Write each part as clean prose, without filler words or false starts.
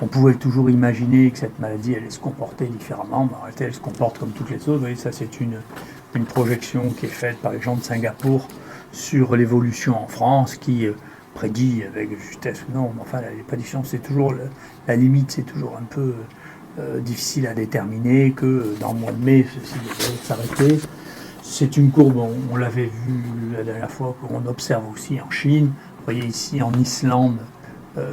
On pouvait toujours imaginer que cette maladie allait se comporter différemment, mais en réalité elle se comporte comme toutes les autres. Vous voyez, ça c'est une projection qui est faite par les gens de Singapour sur l'évolution en France, qui prédit avec justesse ou non, mais enfin les prédictions c'est toujours, la limite c'est toujours un peu difficile à déterminer, que dans le mois de mai ceci devrait s'arrêter. C'est une courbe, on l'avait vu la dernière fois, qu'on observe aussi en Chine. Vous voyez ici en Islande,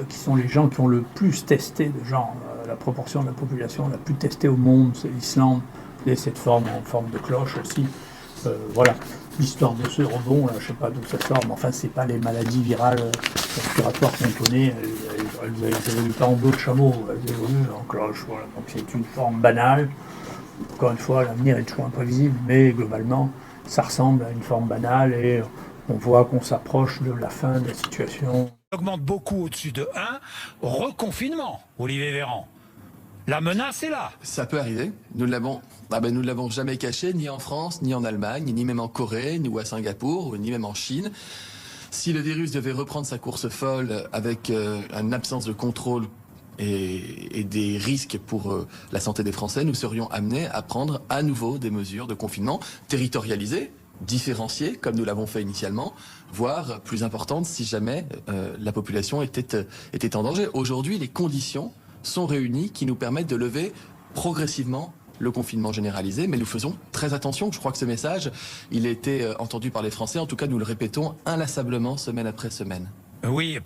qui sont les gens qui ont le plus testé de gens. La proportion de la population la plus testée au monde, c'est l'Islande. Et cette forme en forme de cloche aussi. Voilà. L'histoire de ce rebond, là, je ne sais pas d'où ça sort, mais enfin, c'est pas les maladies virales respiratoires qu'on connaît. Elles n'évoluent pas en dos de chameau, elles évoluent en cloche. Voilà. Donc c'est une forme banale. Encore une fois, l'avenir est toujours imprévisible, mais globalement, ça ressemble à une forme banale et on voit qu'on s'approche de la fin de la situation. Augmente beaucoup au-dessus de 1, reconfinement, Olivier Véran. La menace est là. Ça peut arriver. Nous ne l'avons jamais caché, ni en France, ni en Allemagne, ni même en Corée, ni à Singapour, ni même en Chine. Si le virus devait reprendre sa course folle avec une absence de contrôle et des risques pour la santé des Français, nous serions amenés à prendre à nouveau des mesures de confinement territorialisées, différenciées, comme nous l'avons fait initialement, voire plus importantes si jamais la population était en danger. Aujourd'hui, les conditions sont réunies qui nous permettent de lever progressivement le confinement généralisé, mais nous faisons très attention. Je crois que ce message, il a été entendu par les Français. En tout cas, nous le répétons inlassablement, semaine après semaine. Oui.